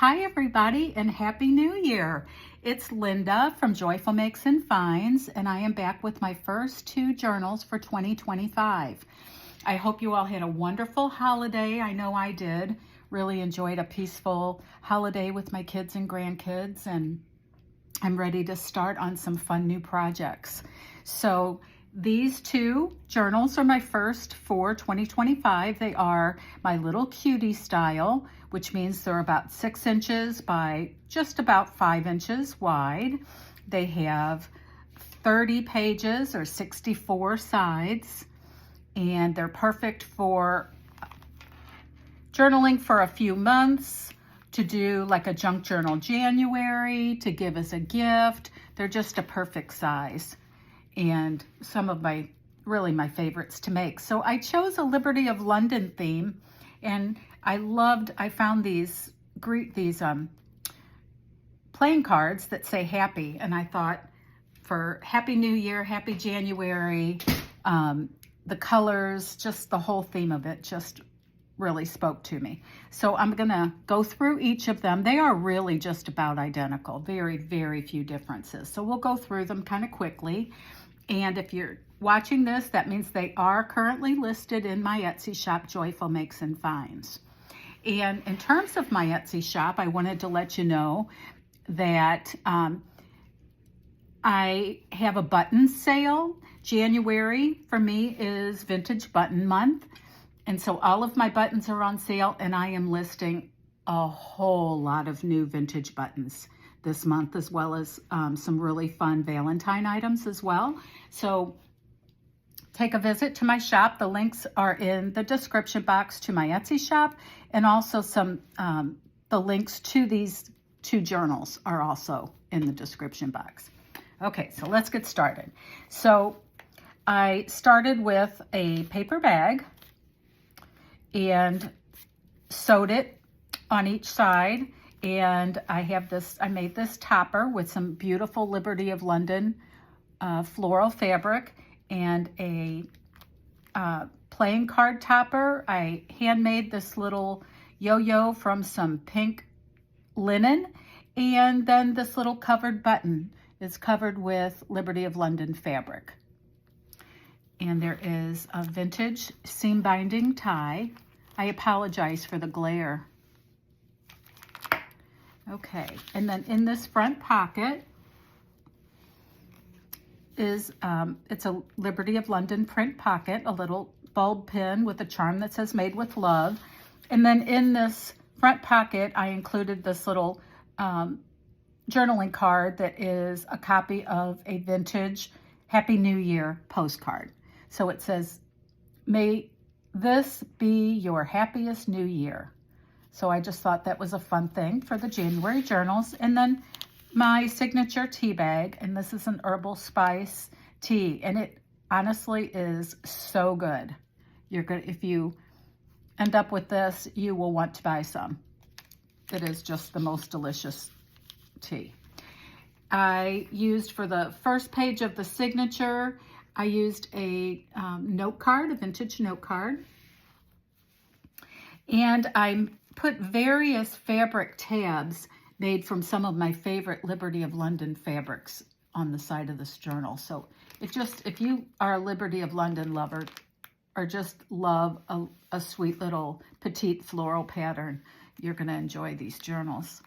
Hi everybody and Happy New Year. It's Linda from Joyful Makes and Finds, and I am back with my first two journals for 2025. I hope you all had a wonderful holiday. I know I did. Really enjoyed a peaceful holiday with my kids and grandkids, and I'm ready to start on some fun new projects. So these two journals are my first for 2025. They are my little cutie style, which means they're about 6 inches by just about 5 inches wide. They have 30 pages or 64 sides, and they're perfect for journaling for a few months, to do like a junk journal January, to give as a gift. They're just a perfect size, and some of my favorites to make. So I chose a Liberty of London theme, and I found these playing cards that say happy, and I thought for Happy New Year, Happy January, the colors, just the whole theme of it just really spoke to me. So I'm gonna go through each of them. They are really just about identical, very, very few differences. So we'll go through them kind of quickly. And if you're watching this, that means they are currently listed in my Etsy shop, Joyful Makes and Finds. And in terms of my Etsy shop, I wanted to let you know that I have a button sale. January for me is Vintage Button Month. And so all of my buttons are on sale, and I am listing a whole lot of new vintage buttons this month, as well as some really fun Valentine items as well. So take a visit to my shop. The links are in the description box to my Etsy shop, and also the links to these two journals are also in the description box. Okay, so let's get started. So I started with a paper bag and sewed it on each side, and I made this topper with some beautiful Liberty of London floral fabric and a playing card topper. I handmade this little yo-yo from some pink linen, and then this little covered button is covered with Liberty of London fabric. And there is a vintage seam binding tie. I apologize for the glare. Okay, and then in this front pocket is, it's a Liberty of London print pocket, a little bulb pin with a charm that says made with love. And then in this front pocket, I included this little journaling card that is a copy of a vintage Happy New Year postcard. So it says, may this be your happiest new year. So I just thought that was a fun thing for the January journals. And then my signature tea bag, and this is an herbal spice tea, and it honestly is so good. If you end up with this, you will want to buy some. It is just the most delicious tea. I used, for the first page of the signature, I used a note card, a vintage note card. And I put various fabric tabs made from some of my favorite Liberty of London fabrics on the side of this journal. So if you are a Liberty of London lover, or just love a sweet little petite floral pattern, you're gonna enjoy these journals.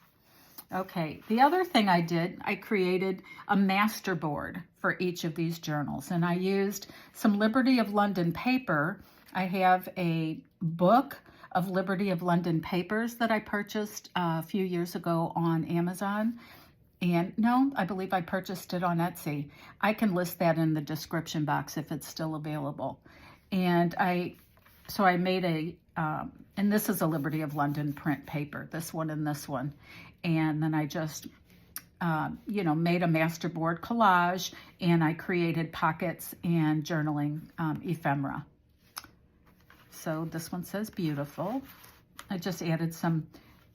Okay, the other thing I did, I created a master board for each of these journals, and I used some Liberty of London paper. I have a book of Liberty of London papers that I purchased a few years ago on Amazon. And no, I believe I purchased it on Etsy. I can list that in the description box if it's still available. And so I made and this is a Liberty of London print paper, this one and this one. And then I just, made a masterboard collage, and I created pockets and journaling ephemera. So this one says beautiful. I just added some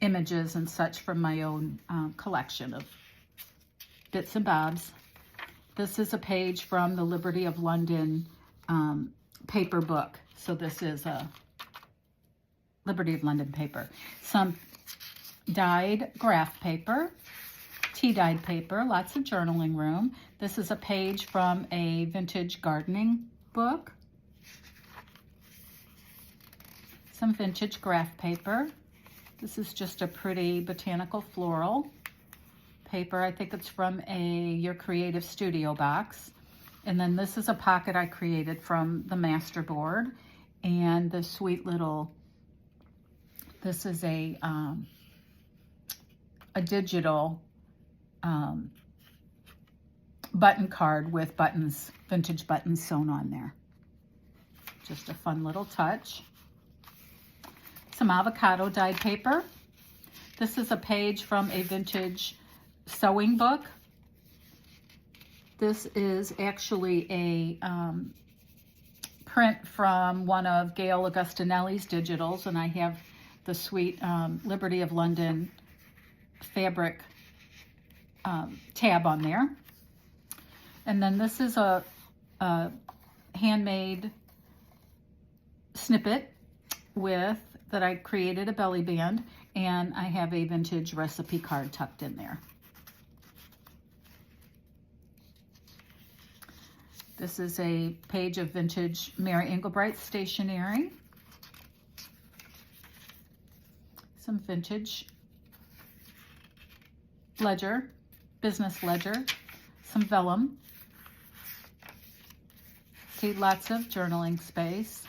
images and such from my own collection of bits and bobs. This is a page from the Liberty of London paper book. So this is a Liberty of London paper. Some dyed graph paper, tea dyed paper, lots of journaling room. This is a page from a vintage gardening book. Some vintage graph paper. This is just a pretty botanical floral paper. I think it's from Your Creative Studio box. And then this is a pocket I created from the masterboard. And the sweet little, this is a digital button card with buttons, vintage buttons sewn on there. Just a fun little touch. Some avocado dyed paper. This is a page from a vintage sewing book. This is actually a print from one of Gail Augustinelli's digitals, and I have the sweet Liberty of London fabric tab on there. And then this is a handmade snippet that I created a belly band, and I have a vintage recipe card tucked in there. This is a page of vintage Mary Englebright stationery. Some vintage ledger, business ledger, some vellum. See, lots of journaling space.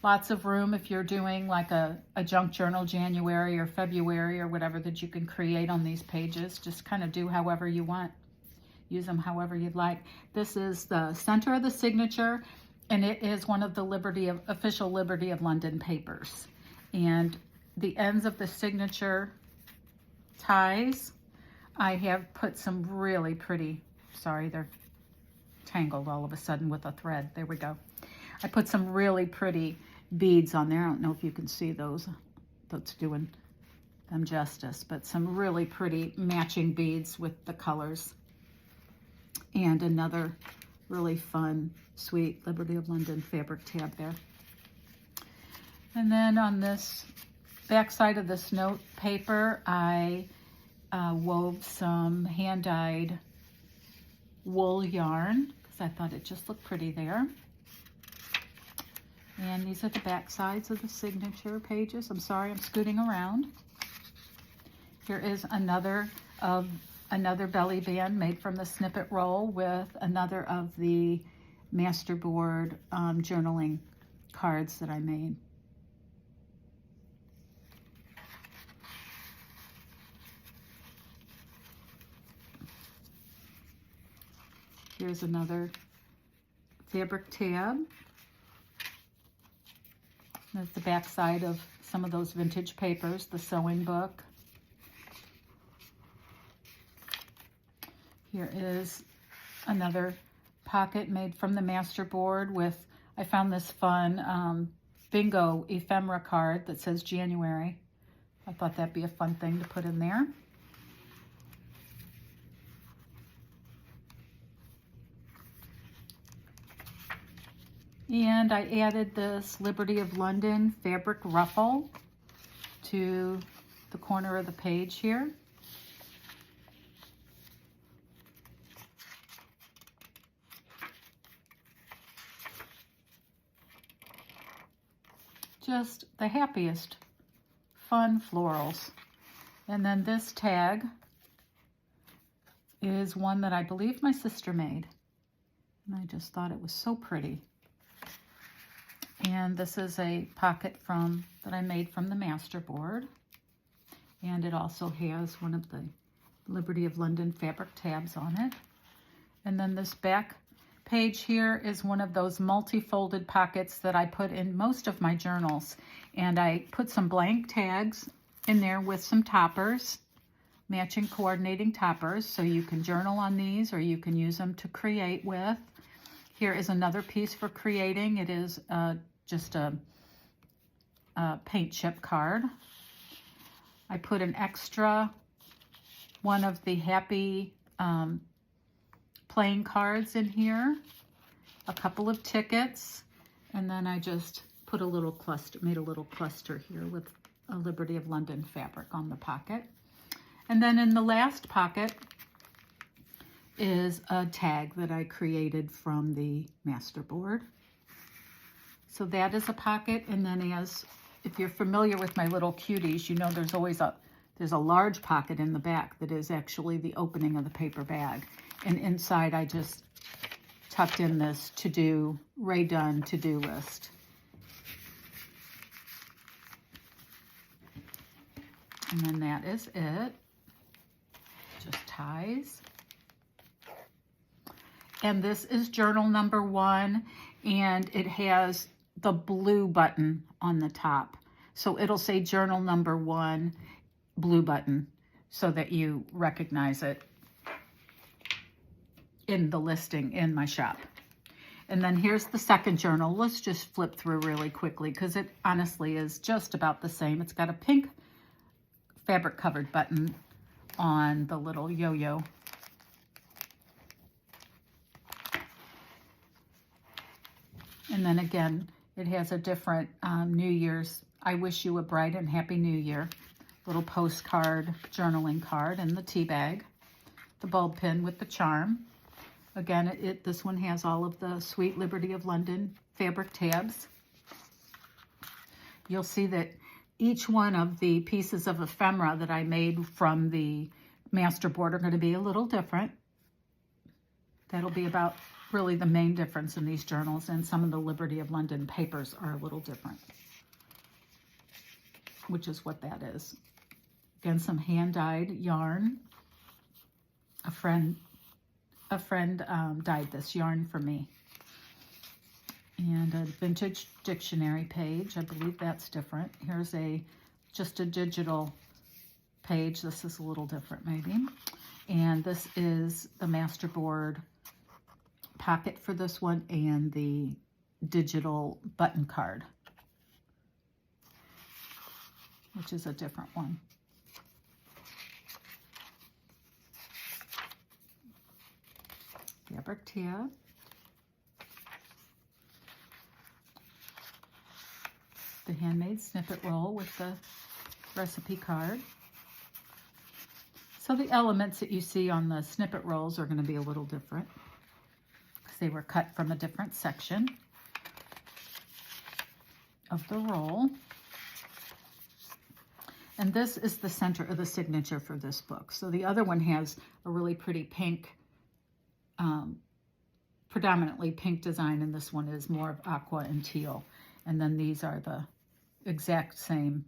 Lots of room if you're doing like a junk journal January or February or whatever that you can create on these pages. Just kind of do however you want. Use them however you'd like. This is the center of the signature, and it is one of the official Liberty of London papers. And the ends of the signature ties, I have put some really pretty, sorry, they're tangled all of a sudden with a thread. There we go. I put some really pretty beads on there. I don't know if you can see those. That's doing them justice, but some really pretty matching beads with the colors. And another really fun, sweet Liberty of London fabric tab there. And then on this back side of this note paper, I wove some hand-dyed wool yarn because I thought it just looked pretty there. And these are the back sides of the signature pages. I'm sorry, I'm scooting around. Here is another belly band made from the snippet roll with another of the masterboard journaling cards that I made. Here's another fabric tab. There's the back side of some of those vintage papers, the sewing book. Here is another pocket made from the masterboard with, I found this fun bingo ephemera card that says January. I thought that'd be a fun thing to put in there. And I added this Liberty of London fabric ruffle to the corner of the page here. Just the happiest fun florals. And then this tag is one that I believe my sister made. And I just thought it was so pretty. And this is a pocket that I made from the masterboard. And it also has one of the Liberty of London fabric tabs on it. And then this back page here is one of those multi-folded pockets that I put in most of my journals. And I put some blank tags in there with some toppers, matching coordinating toppers, so you can journal on these or you can use them to create with. Here is another piece for creating. It is just a paint chip card. I put an extra one of the happy playing cards in here, a couple of tickets, and then I just put a little cluster, made a little cluster here with a Liberty of London fabric on the pocket. And then in the last pocket is a tag that I created from the masterboard. So that is a pocket, and then if you're familiar with my little cuties, you know there's a large pocket in the back that is actually the opening of the paper bag. And inside I just tucked in this Ray Dunn to-do list. And then that is it. Just ties. And this is journal number 1, and it has the blue button on the top. So it'll say journal number 1, blue button, so that you recognize it in the listing in my shop. And then here's the second journal. Let's just flip through really quickly because it honestly is just about the same. It's got a pink fabric covered button on the little yo-yo. And then again, it has a different New Year's, I wish you a bright and happy New Year, little postcard, journaling card, and the tea bag, the bulb pin with the charm. Again, this one has all of the Sweet Liberty of London fabric tabs. You'll see that each one of the pieces of ephemera that I made from the masterboard are going to be a little different. That'll be about really the main difference in these journals, and some of the Liberty of London papers are a little different, which is what that is. Again, some hand-dyed yarn. A friend dyed this yarn for me. And a vintage dictionary page. I believe that's different. Here's just a digital page. This is a little different maybe. And this is the masterboard pocket for this one and the digital button card, which is a different one. Fabric tab. The handmade snippet roll with the recipe card. So the elements that you see on the snippet rolls are going to be a little different because they were cut from a different section of the roll. And this is the center of the signature for this book. So the other one has a really pretty pink, predominantly pink design, and this one is more of aqua and teal. And then these are the exact same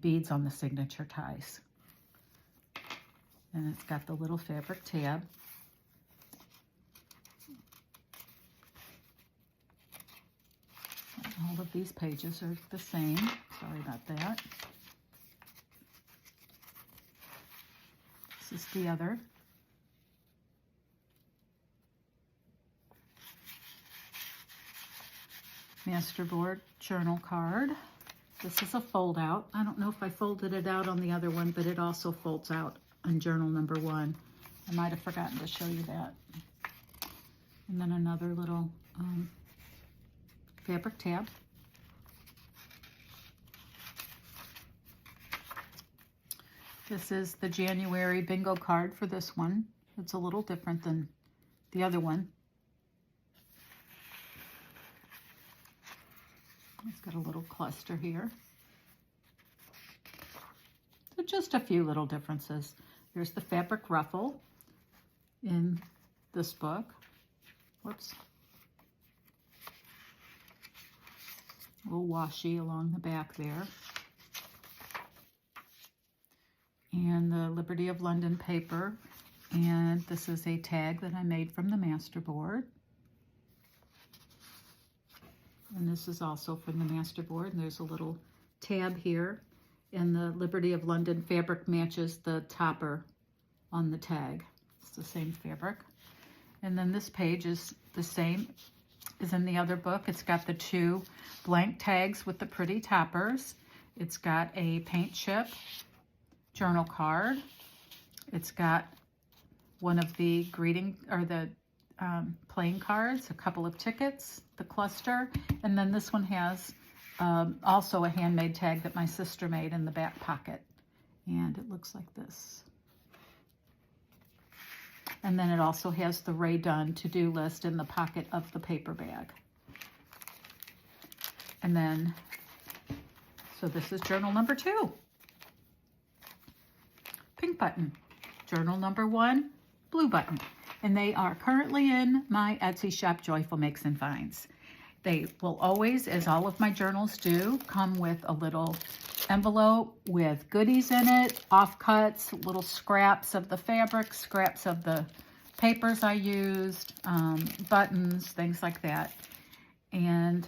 beads on the signature ties. And it's got the little fabric tab. All of these pages are the same. Sorry about that. This is the other. Masterboard journal card. This is a fold out. I don't know if I folded it out on the other one, but it also folds out on journal number 1. I might have forgotten to show you that. And then another little fabric tab. This is the January bingo card for this one. It's a little different than the other one. It's got a little cluster here. So just a few little differences. There's the fabric ruffle in this book. Whoops. A little washi along the back there. And the Liberty of London paper. And this is a tag that I made from the masterboard. And this is also from the masterboard. And there's a little tab here. And the Liberty of London fabric matches the topper on the tag. It's the same fabric. And then this page is the same as in the other book. It's got the 2 blank tags with the pretty toppers. It's got a paint chip journal card. It's got one of the greeting or the playing cards, a couple of tickets, the cluster, and then this one has also a handmade tag that my sister made in the back pocket. And it looks like this. And then it also has the Ray Dunn to-do list in the pocket of the paper bag. And then, so this is journal number 2. Pink button. Journal number 1, blue button. And they are currently in my Etsy shop, Joyful Makes and Finds. They will always, as all of my journals do, come with a little envelope with goodies in it, offcuts, little scraps of the fabric, scraps of the papers I used, buttons, things like that. And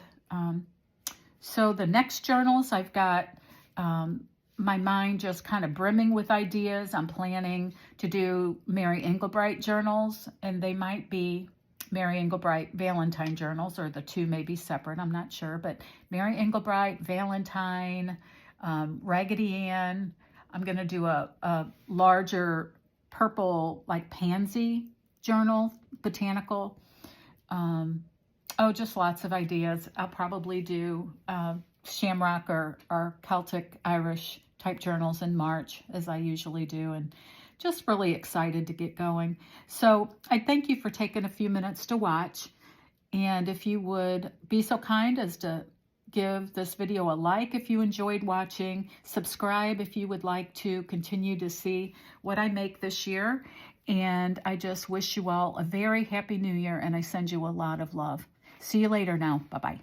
so the next journals, I've got my mind just kind of brimming with ideas. I'm planning to do Mary Englebright journals, and they might be Mary Englebright Valentine journals, or the two may be separate, I'm not sure, but Mary Englebright, Valentine, Raggedy Ann. I'm going to do a larger purple, like pansy journal, botanical. Oh, just lots of ideas. I'll probably do Shamrock or Celtic Irish type journals in March, as I usually do, and just really excited to get going. So I thank you for taking a few minutes to watch, and if you would be so kind as to give this video a like if you enjoyed watching, subscribe if you would like to continue to see what I make this year, and I just wish you all a very happy new year, and I send you a lot of love. See you later now. Bye-bye.